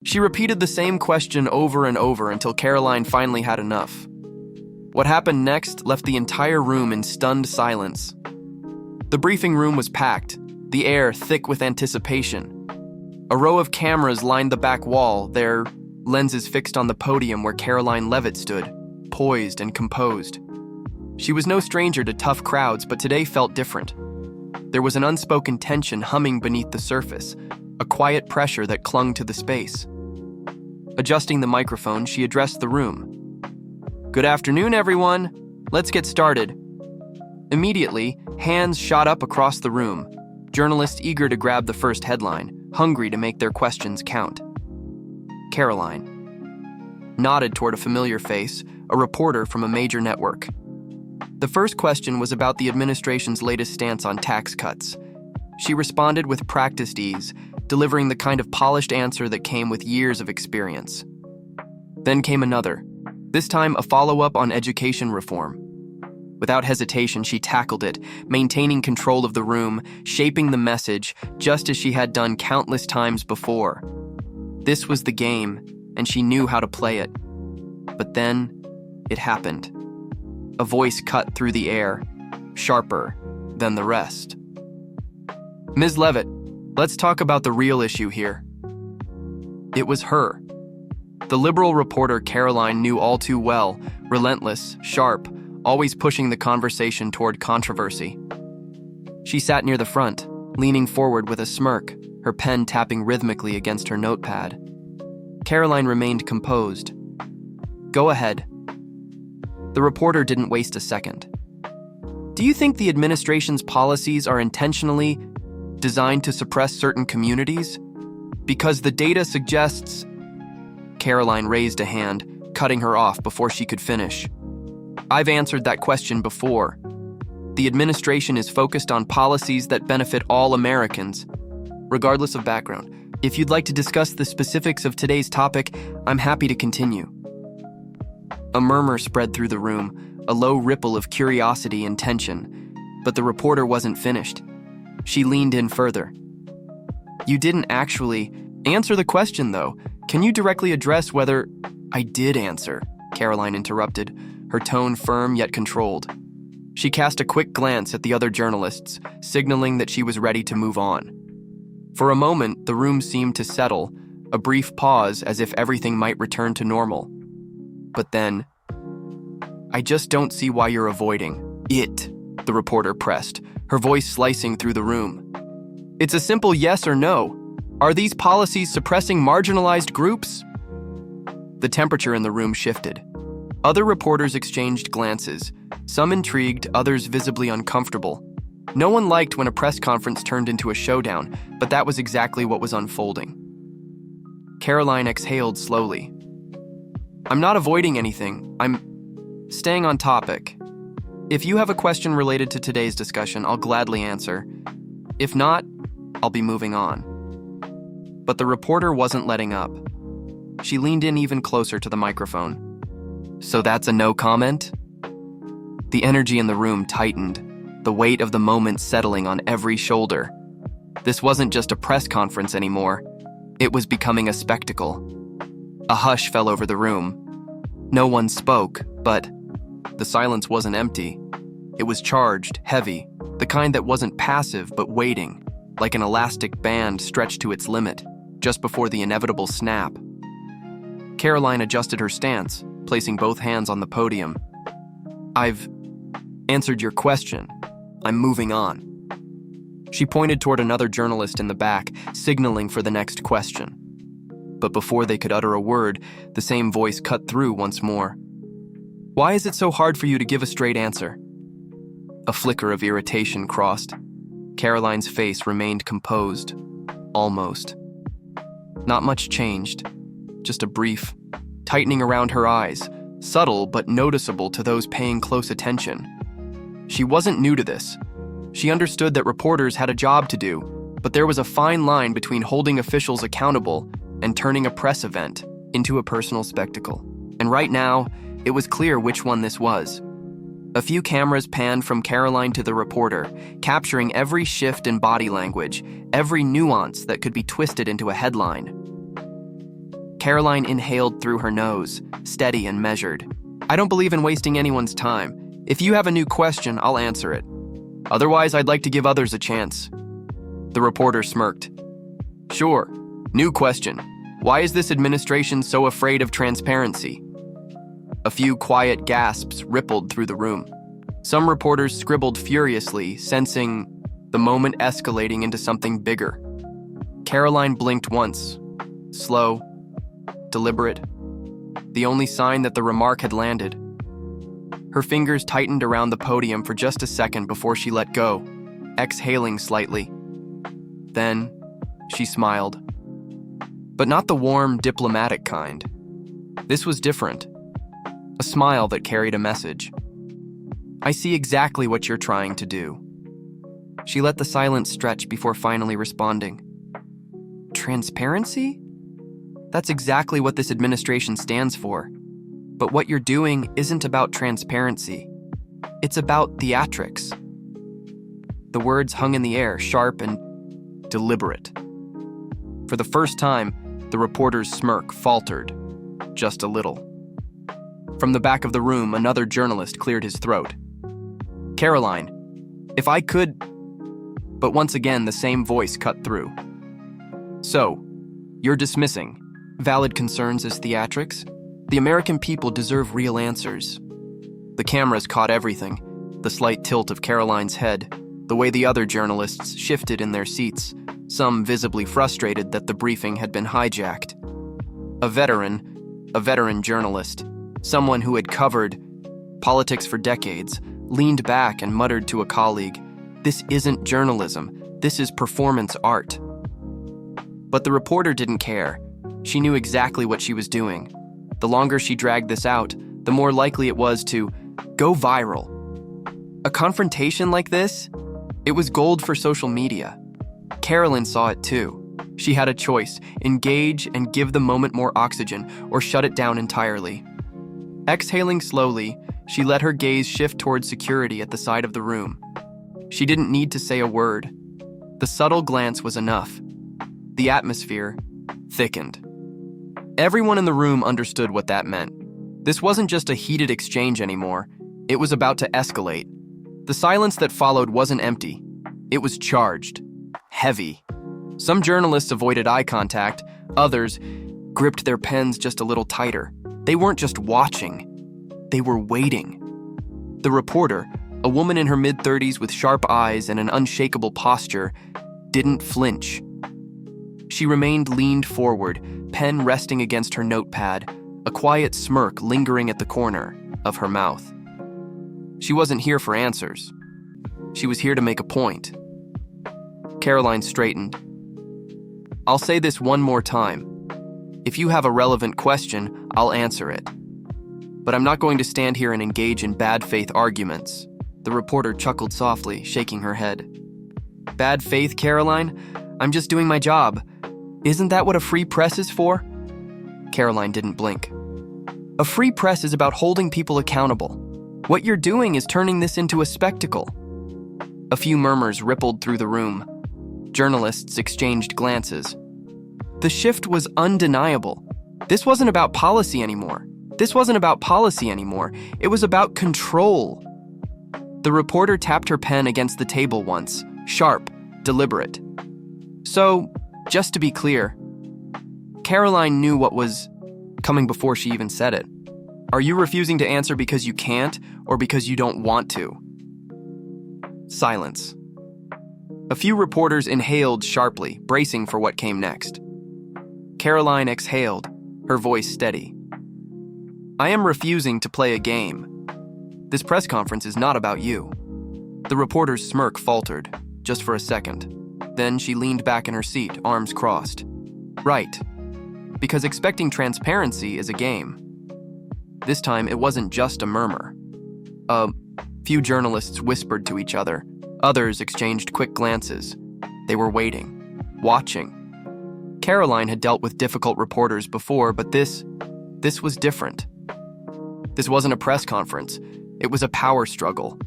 She repeated the same question over and over until Karoline finally had enough. What happened next left the entire room in stunned silence. The briefing room was packed, the air thick with anticipation. A row of cameras lined the back wall, their lenses fixed on the podium where Karoline Leavitt stood, poised and composed. She was no stranger to tough crowds, but today felt different. There was an unspoken tension humming beneath the surface, a quiet pressure that clung to the space. Adjusting the microphone, she addressed the room. "Good afternoon, everyone. Let's get started." Immediately, hands shot up across the room, journalists eager to grab the first headline, hungry to make their questions count. Karoline nodded toward a familiar face, a reporter from a major network. The first question was about the administration's latest stance on tax cuts. She responded with practiced ease, delivering the kind of polished answer that came with years of experience. Then came another, this time a follow-up on education reform. Without hesitation, she tackled it, maintaining control of the room, shaping the message, just as she had done countless times before. This was the game, and she knew how to play it. But then, it happened. A voice cut through the air, sharper than the rest. "Ms. Leavitt, let's talk about the real issue here." It was her. The liberal reporter Karoline knew all too well, relentless, sharp, always pushing the conversation toward controversy. She sat near the front, leaning forward with a smirk, her pen tapping rhythmically against her notepad. Karoline remained composed. "Go ahead." The reporter didn't waste a second. "Do you think the administration's policies are intentionally designed to suppress certain communities? Because the data suggests..." Karoline raised a hand, cutting her off before she could finish. "I've answered that question before. The administration is focused on policies that benefit all Americans, regardless of background. If you'd like to discuss the specifics of today's topic, I'm happy to continue." A murmur spread through the room, a low ripple of curiosity and tension, but the reporter wasn't finished. She leaned in further. "You didn't actually answer the question, though. Can you directly address whether..." "I did answer," Karoline interrupted, her tone firm yet controlled. She cast a quick glance at the other journalists, signaling that she was ready to move on. For a moment, the room seemed to settle, a brief pause as if everything might return to normal. But then, "I just don't see why you're avoiding it," the reporter pressed, her voice slicing through the room. "It's a simple yes or no. Are these policies suppressing marginalized groups?" The temperature in the room shifted. Other reporters exchanged glances, some intrigued, others visibly uncomfortable. No one liked when a press conference turned into a showdown, but that was exactly what was unfolding. Karoline exhaled slowly. "I'm not avoiding anything. I'm staying on topic. If you have a question related to today's discussion, I'll gladly answer. If not, I'll be moving on." But the reporter wasn't letting up. She leaned in even closer to the microphone. "So that's a no comment?" The energy in the room tightened, the weight of the moment settling on every shoulder. This wasn't just a press conference anymore. It was becoming a spectacle. A hush fell over the room. No one spoke, but the silence wasn't empty. It was charged, heavy, the kind that wasn't passive but waiting, like an elastic band stretched to its limit, just before the inevitable snap. Karoline adjusted her stance, placing both hands on the podium. "I've answered your question. I'm moving on." She pointed toward another journalist in the back, signaling for the next question. But before they could utter a word, the same voice cut through once more. "Why is it so hard for you to give a straight answer?" A flicker of irritation crossed. Karoline's face remained composed. Almost. Not much changed. Just a brief tightening around her eyes, subtle but noticeable to those paying close attention. She wasn't new to this. She understood that reporters had a job to do, but there was a fine line between holding officials accountable and turning a press event into a personal spectacle. And right now, it was clear which one this was. A few cameras panned from Karoline to the reporter, capturing every shift in body language, every nuance that could be twisted into a headline. Karoline inhaled through her nose, steady and measured. I don't believe in wasting anyone's time. If you have a new question, I'll answer it. Otherwise, I'd like to give others a chance. The reporter smirked. Sure. New question. Why is this administration so afraid of transparency? A few quiet gasps rippled through the room. Some reporters scribbled furiously, sensing the moment escalating into something bigger. Karoline blinked once. Slow, deliberate. The only sign that the remark had landed. Her fingers tightened around the podium for just a second before she let go, exhaling slightly. Then, she smiled. But not the warm, diplomatic kind. This was different. A smile that carried a message. I see exactly what you're trying to do. She let the silence stretch before finally responding. Transparency? That's exactly what this administration stands for. But what you're doing isn't about transparency. It's about theatrics. The words hung in the air, sharp and deliberate. For the first time, the reporter's smirk faltered, just a little. From the back of the room, another journalist cleared his throat. Karoline, if I could... But once again, the same voice cut through. So, you're dismissing valid concerns as theatrics? The American people deserve real answers. The cameras caught everything. The slight tilt of Karoline's head, the way the other journalists shifted in their seats, some visibly frustrated that the briefing had been hijacked. A veteran journalist, someone who had covered politics for decades, leaned back and muttered to a colleague, "This isn't journalism, this is performance art." But the reporter didn't care. She knew exactly what she was doing. The longer she dragged this out, the more likely it was to go viral. A confrontation like this? It was gold for social media. Karoline saw it too. She had a choice: engage and give the moment more oxygen, or shut it down entirely. Exhaling slowly, she let her gaze shift toward security at the side of the room. She didn't need to say a word. The subtle glance was enough. The atmosphere thickened. Everyone in the room understood what that meant. This wasn't just a heated exchange anymore. It was about to escalate. The silence that followed wasn't empty. It was charged. Heavy. Some journalists avoided eye contact. Others gripped their pens just a little tighter. They weren't just watching. They were waiting. The reporter, a woman in her mid-30s with sharp eyes and an unshakable posture, didn't flinch. She remained leaned forward, pen resting against her notepad, a quiet smirk lingering at the corner of her mouth. She wasn't here for answers. She was here to make a point. Karoline straightened. I'll say this one more time. If you have a relevant question, I'll answer it. But I'm not going to stand here and engage in bad faith arguments. The reporter chuckled softly, shaking her head. Bad faith, Karoline? I'm just doing my job. Isn't that what a free press is for? Karoline didn't blink. A free press is about holding people accountable. What you're doing is turning this into a spectacle. A few murmurs rippled through the room. Journalists exchanged glances. The shift was undeniable. This wasn't about policy anymore. It was about control. The reporter tapped her pen against the table once, sharp, deliberate. So, just to be clear, Karoline knew what was coming before she even said it. Are you refusing to answer because you can't, or because you don't want to? Silence. A few reporters inhaled sharply, bracing for what came next. Karoline exhaled, her voice steady. I am refusing to play a game. This press conference is not about you. The reporter's smirk faltered, just for a second. Then she leaned back in her seat, arms crossed. Right. Because expecting transparency is a game. This time, it wasn't just a murmur. A few journalists whispered to each other. Others exchanged quick glances. They were waiting, watching. Karoline had dealt with difficult reporters before, but this was different. This wasn't a press conference. It was a power struggle.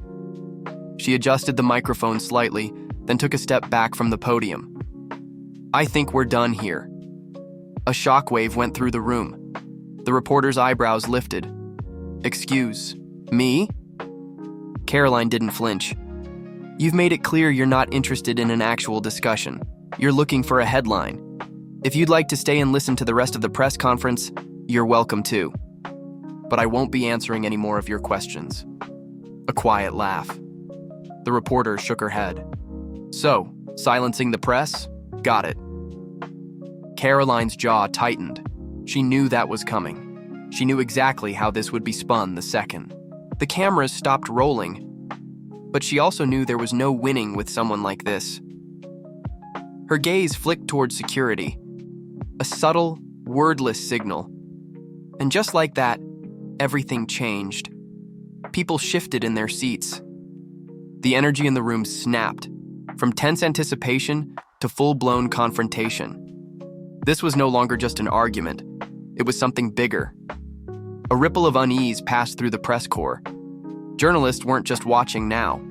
She adjusted the microphone slightly, then took a step back from the podium. I think we're done here. A shockwave went through the room. The reporter's eyebrows lifted. "Excuse me?" Karoline didn't flinch. "You've made it clear you're not interested in an actual discussion. You're looking for a headline. If you'd like to stay and listen to the rest of the press conference, you're welcome to. But I won't be answering any more of your questions." A quiet laugh. The reporter shook her head. "So, silencing the press? Got it." Karoline's jaw tightened. She knew that was coming. She knew exactly how this would be spun the second the cameras stopped rolling. But she also knew there was no winning with someone like this. Her gaze flicked towards security. A subtle, wordless signal. And just like that, everything changed. People shifted in their seats. The energy in the room snapped, from tense anticipation to full-blown confrontation. This was no longer just an argument. It was something bigger. A ripple of unease passed through the press corps. Journalists weren't just watching now.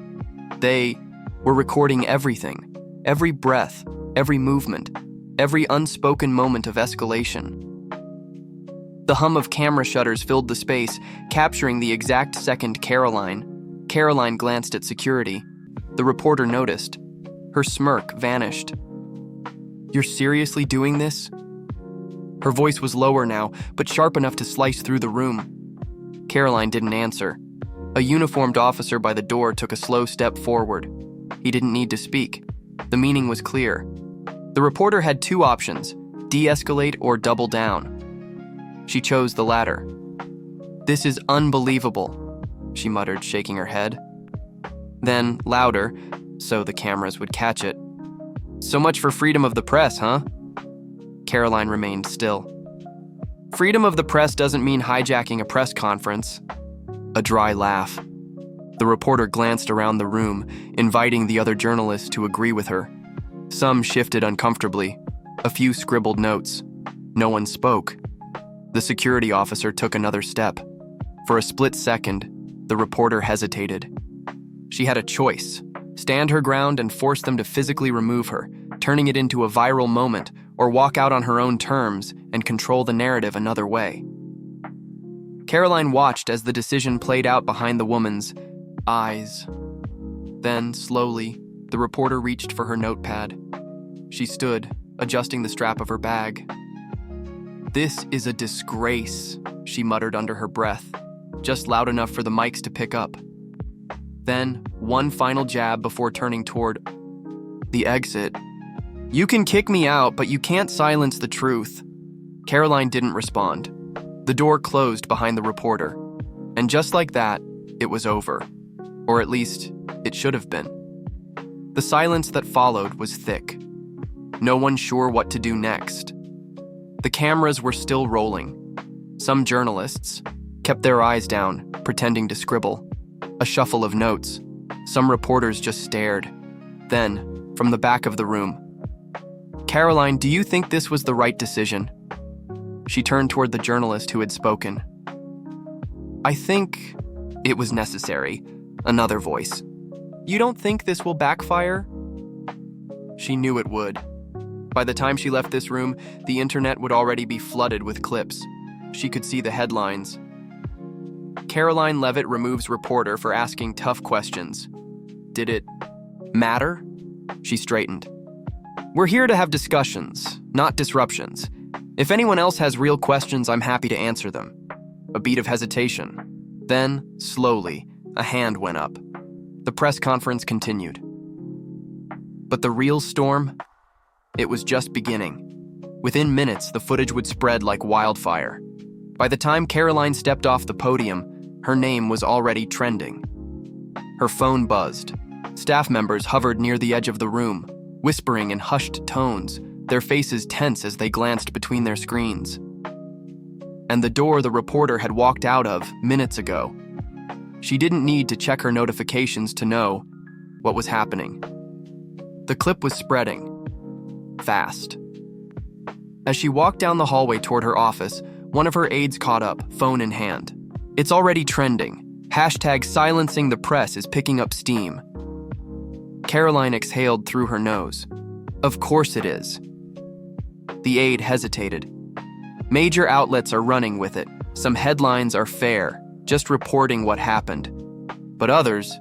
They were recording everything, every breath, every movement, every unspoken moment of escalation. The hum of camera shutters filled the space, capturing the exact second Karoline glanced at security. The reporter noticed. Her smirk vanished. "You're seriously doing this?" Her voice was lower now, but sharp enough to slice through the room. Karoline didn't answer. A uniformed officer by the door took a slow step forward. He didn't need to speak. The meaning was clear. The reporter had two options: de-escalate or double down. She chose the latter. "This is unbelievable," she muttered, shaking her head. Then, louder, so the cameras would catch it. "So much for freedom of the press, huh?" Karoline remained still. "Freedom of the press doesn't mean hijacking a press conference." A dry laugh. The reporter glanced around the room, inviting the other journalists to agree with her. Some shifted uncomfortably. A few scribbled notes. No one spoke. The security officer took another step. For a split second, the reporter hesitated. She had a choice: stand her ground and force them to physically remove her, turning it into a viral moment, or walk out on her own terms and control the narrative another way. Karoline watched as the decision played out behind the woman's eyes. Then, slowly, the reporter reached for her notepad. She stood, adjusting the strap of her bag. "This is a disgrace," she muttered under her breath, just loud enough for the mics to pick up. Then, one final jab before turning toward the exit. "You can kick me out, but you can't silence the truth." Karoline didn't respond. The door closed behind the reporter. And just like that, it was over. Or at least, it should have been. The silence that followed was thick. No one sure what to do next. The cameras were still rolling. Some journalists kept their eyes down, pretending to scribble. A shuffle of notes. Some reporters just stared. Then, from the back of the room, "Karoline, do you think this was the right decision?" She turned toward the journalist who had spoken. "I think it was necessary," another voice. "You don't think this will backfire?" She knew it would. By the time she left this room, the internet would already be flooded with clips. She could see the headlines. Karoline Leavitt removes reporter for asking tough questions. Did it matter? She straightened. "We're here to have discussions, not disruptions. If anyone else has real questions, I'm happy to answer them." A beat of hesitation. Then, slowly, a hand went up. The press conference continued. But the real storm? It was just beginning. Within minutes, the footage would spread like wildfire. By the time Karoline stepped off the podium, her name was already trending. Her phone buzzed. Staff members hovered near the edge of the room, whispering in hushed tones, their faces tense as they glanced between their screens. And the door the reporter had walked out of minutes ago. She didn't need to check her notifications to know what was happening. The clip was spreading. Fast. As she walked down the hallway toward her office, one of her aides caught up, phone in hand. "It's already trending. Hashtag silencing the press is picking up steam." Karoline exhaled through her nose. "Of course it is." The aide hesitated. Major outlets are running with it. Some headlines are fair, just reporting what happened. But others,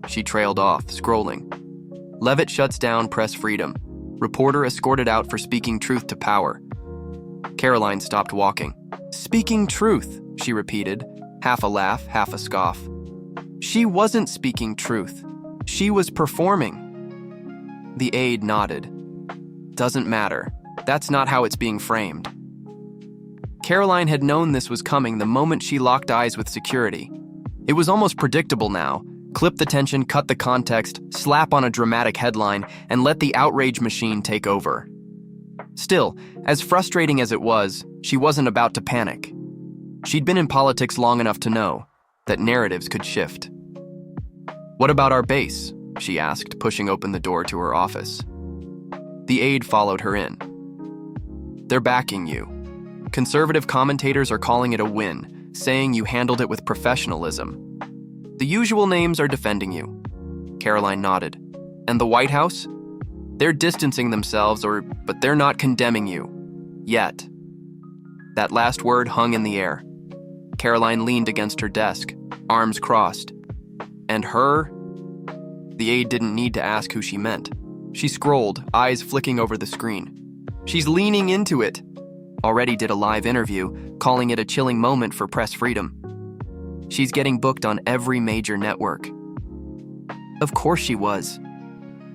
she trailed off, scrolling. Leavitt shuts down press freedom. Reporter escorted out for speaking truth to power. Karoline stopped walking. Speaking truth, she repeated, half a laugh, half a scoff. She wasn't speaking truth. She was performing. The aide nodded. Doesn't matter. That's not how it's being framed. Karoline had known this was coming the moment she locked eyes with security. It was almost predictable now. Clip the tension, cut the context, slap on a dramatic headline, and let the outrage machine take over. Still, as frustrating as it was, she wasn't about to panic. She'd been in politics long enough to know that narratives could shift. "What about our base?" she asked, pushing open the door to her office. The aide followed her in. "They're backing you. Conservative commentators are calling it a win, saying you handled it with professionalism. The usual names are defending you." Karoline nodded. "And the White House? They're distancing themselves, but they're not condemning you. Yet." That last word hung in the air. Karoline leaned against her desk, arms crossed. "And her?" The aide didn't need to ask who she meant. She scrolled, eyes flicking over the screen. "She's leaning into it." Already did a live interview, calling it a chilling moment for press freedom. "She's getting booked on every major network." Of course she was.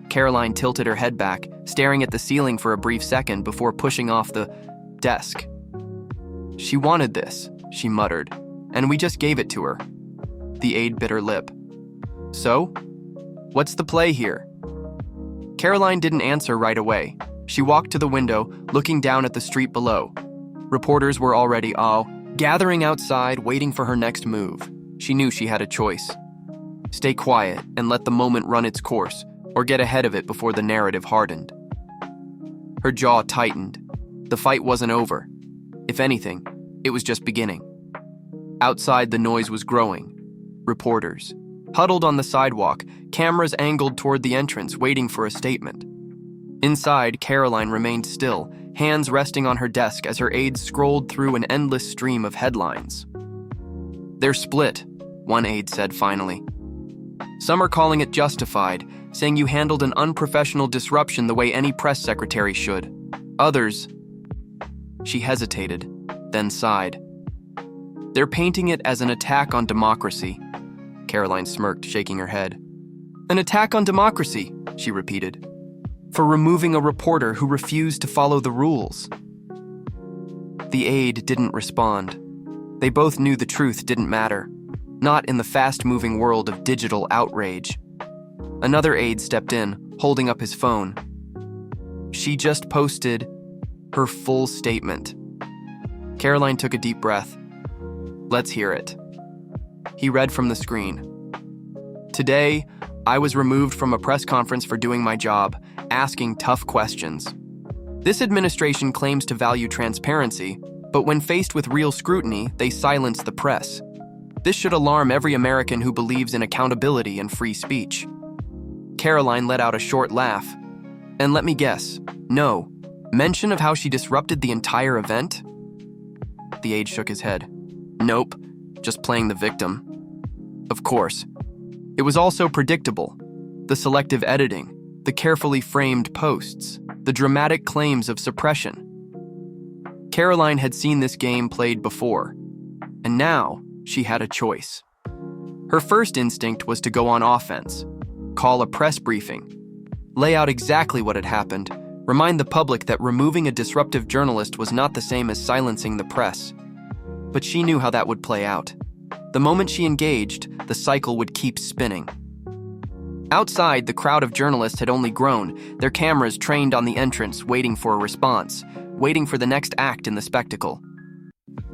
Karoline tilted her head back, staring at the ceiling for a brief second before pushing off the desk. "She wanted this," she muttered, "and we just gave it to her." The aide bit her lip. "So? What's the play here?" Karoline didn't answer right away. She walked to the window, looking down at the street below. Reporters were already gathering outside, waiting for her next move. She knew she had a choice. Stay quiet and let the moment run its course, or get ahead of it before the narrative hardened. Her jaw tightened. The fight wasn't over. If anything, it was just beginning. Outside, the noise was growing. Reporters, huddled on the sidewalk, cameras angled toward the entrance, waiting for a statement. Inside, Karoline remained still, hands resting on her desk as her aides scrolled through an endless stream of headlines. "They're split," one aide said finally. "Some are calling it justified, saying you handled an unprofessional disruption the way any press secretary should. Others..." She hesitated, then sighed. "They're painting it as an attack on democracy." Karoline smirked, shaking her head. "An attack on democracy," she repeated, "for removing a reporter who refused to follow the rules." The aide didn't respond. They both knew the truth didn't matter, not in the fast-moving world of digital outrage. Another aide stepped in, holding up his phone. She just posted her full statement. Karoline took a deep breath. "Let's hear it." He read from the screen. "Today, I was removed from a press conference for doing my job, asking tough questions. This administration claims to value transparency, but when faced with real scrutiny, they silence the press. This should alarm every American who believes in accountability and free speech." Karoline let out a short laugh. "And let me guess, no mention of how she disrupted the entire event?" The aide shook his head. "Nope, just playing the victim." Of course. It was also predictable. The selective editing, the carefully framed posts, the dramatic claims of suppression. Karoline had seen this game played before, and now she had a choice. Her first instinct was to go on offense, call a press briefing, lay out exactly what had happened, remind the public that removing a disruptive journalist was not the same as silencing the press. But she knew how that would play out. The moment she engaged, the cycle would keep spinning. Outside, the crowd of journalists had only grown, their cameras trained on the entrance, waiting for a response, waiting for the next act in the spectacle.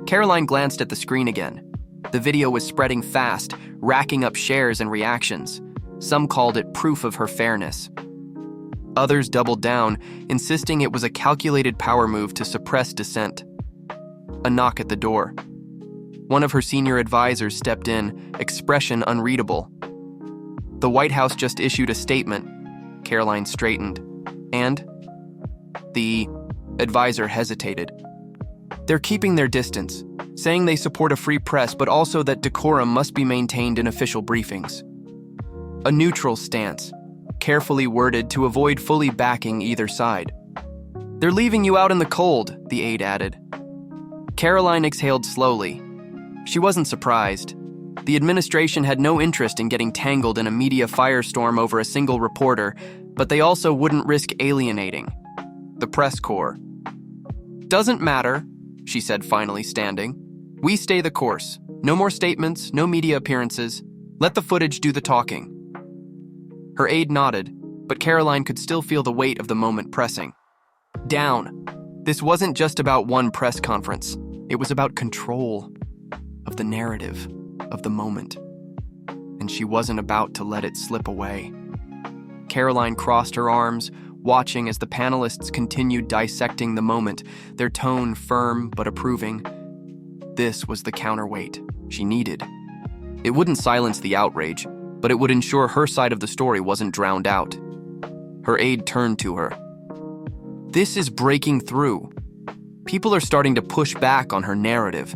Karoline glanced at the screen again. The video was spreading fast, racking up shares and reactions. Some called it proof of her fairness. Others doubled down, insisting it was a calculated power move to suppress dissent. A knock at the door. One of her senior advisors stepped in, expression unreadable. "The White House just issued a statement." Karoline straightened. "And?" The advisor hesitated. They're keeping their distance, saying they support a free press but also that decorum must be maintained in official briefings. A neutral stance, carefully worded to avoid fully backing either side. They're leaving you out in the cold, the aide added. Karoline exhaled slowly. She wasn't surprised. The administration had no interest in getting tangled in a media firestorm over a single reporter, but they also wouldn't risk alienating the press corps. Doesn't matter, she said, finally standing. We stay the course. No more statements, no media appearances. Let the footage do the talking. Her aide nodded, but Karoline could still feel the weight of the moment pressing. Down. This wasn't just about one press conference. It was about control of the narrative of the moment. And she wasn't about to let it slip away. Karoline crossed her arms, watching as the panelists continued dissecting the moment, their tone firm but approving. This was the counterweight she needed. It wouldn't silence the outrage, but it would ensure her side of the story wasn't drowned out. Her aide turned to her. This is breaking through. People are starting to push back on her narrative.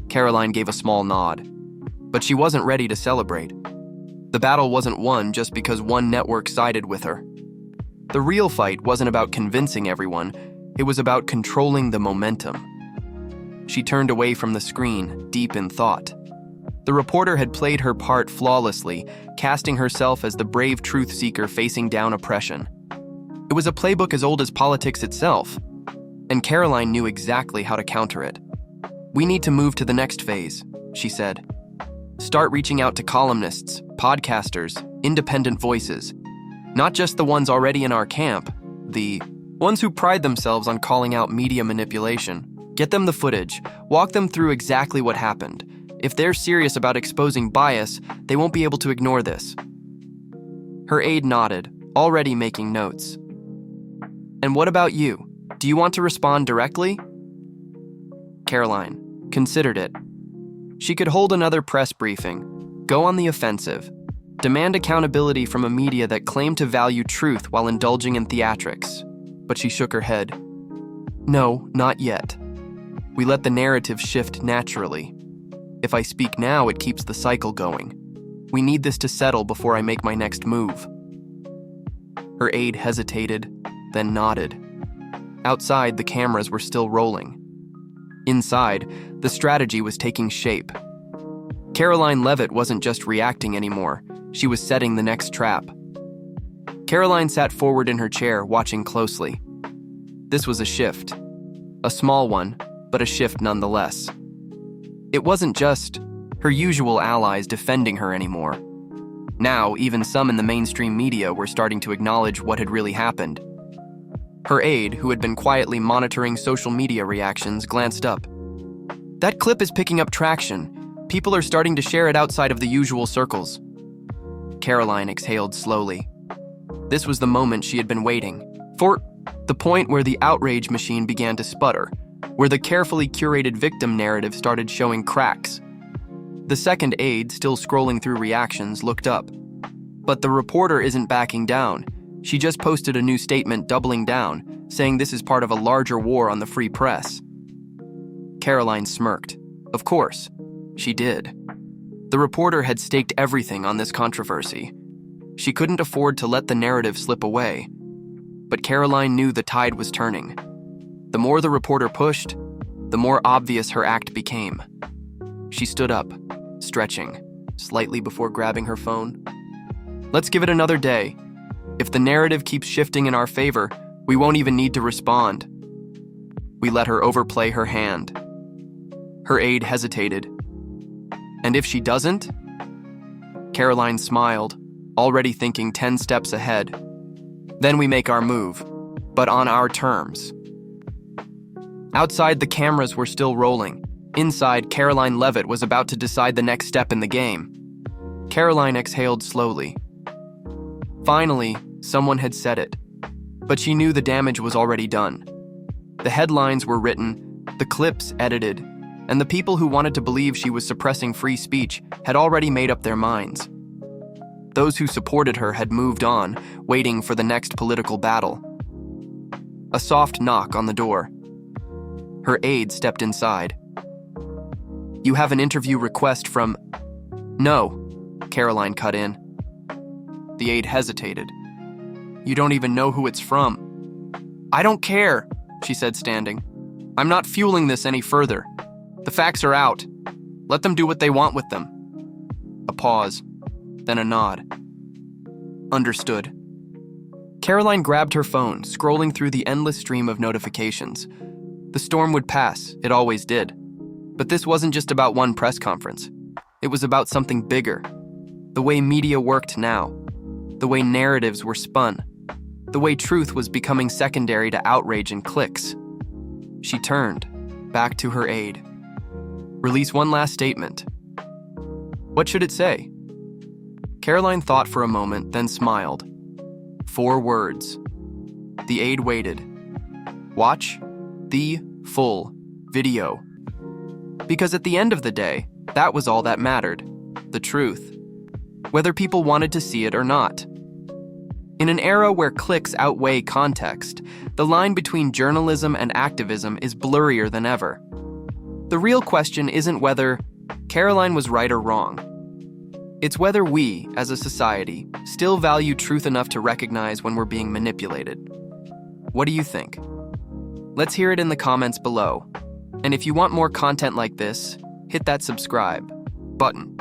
Karoline gave a small nod, but she wasn't ready to celebrate. The battle wasn't won just because one network sided with her. The real fight wasn't about convincing everyone, it was about controlling the momentum. She turned away from the screen, deep in thought. The reporter had played her part flawlessly, casting herself as the brave truth seeker facing down oppression. It was a playbook as old as politics itself, and Karoline knew exactly how to counter it. We need to move to the next phase, she said. Start reaching out to columnists, podcasters, independent voices. Not just the ones already in our camp, the ones who pride themselves on calling out media manipulation. Get them the footage, walk them through exactly what happened. If they're serious about exposing bias, they won't be able to ignore this. Her aide nodded, already making notes. And what about you? Do you want to respond directly? Karoline considered it. She could hold another press briefing, go on the offensive, demand accountability from a media that claimed to value truth while indulging in theatrics. But she shook her head. No, not yet. We let the narrative shift naturally. If I speak now, it keeps the cycle going. We need this to settle before I make my next move. Her aide hesitated, then nodded. Outside, the cameras were still rolling. Inside, the strategy was taking shape. Karoline Leavitt wasn't just reacting anymore. She was setting the next trap. Karoline sat forward in her chair, watching closely. This was a shift. A small one, but a shift nonetheless. It wasn't just her usual allies defending her anymore. Now, even some in the mainstream media were starting to acknowledge what had really happened. Her aide, who had been quietly monitoring social media reactions, glanced up. That clip is picking up traction. People are starting to share it outside of the usual circles. Karoline exhaled slowly. This was the moment she had been waiting for, the point where the outrage machine began to sputter, where the carefully curated victim narrative started showing cracks. The second aide, still scrolling through reactions, looked up. But the reporter isn't backing down. She just posted a new statement doubling down, saying this is part of a larger war on the free press. Karoline smirked. Of course, she did. The reporter had staked everything on this controversy. She couldn't afford to let the narrative slip away. But Karoline knew the tide was turning. The more the reporter pushed, the more obvious her act became. She stood up, stretching, slightly before grabbing her phone. Let's give it another day. If the narrative keeps shifting in our favor, we won't even need to respond. We let her overplay her hand. Her aide hesitated. And if she doesn't? Karoline smiled, already thinking 10 steps ahead. Then we make our move, but on our terms. Outside, the cameras were still rolling. Inside, Karoline Leavitt was about to decide the next step in the game. Karoline exhaled slowly. Finally, someone had said it. But she knew the damage was already done. The headlines were written, the clips edited, and the people who wanted to believe she was suppressing free speech had already made up their minds. Those who supported her had moved on, waiting for the next political battle. A soft knock on the door. Her aide stepped inside. "You have an interview request from—" "No," Karoline cut in. The aide hesitated. "You don't even know who it's from." "I don't care," she said, standing. "I'm not fueling this any further. The facts are out. Let them do what they want with them." A pause, then a nod. "Understood." Karoline grabbed her phone, scrolling through the endless stream of notifications. The storm would pass, it always did. But this wasn't just about one press conference. It was about something bigger. The way media worked now. The way narratives were spun. The way truth was becoming secondary to outrage and clicks. She turned, back to her aide. "Release one last statement." "What should it say?" Karoline thought for a moment, then smiled. 4 words. The aide waited. "Watch the full video." Because at the end of the day, that was all that mattered. The truth. Whether people wanted to see it or not. In an era where clicks outweigh context, the line between journalism and activism is blurrier than ever. The real question isn't whether Karoline was right or wrong. It's whether we, as a society, still value truth enough to recognize when we're being manipulated. What do you think? Let's hear it in the comments below. And if you want more content like this, hit that subscribe button.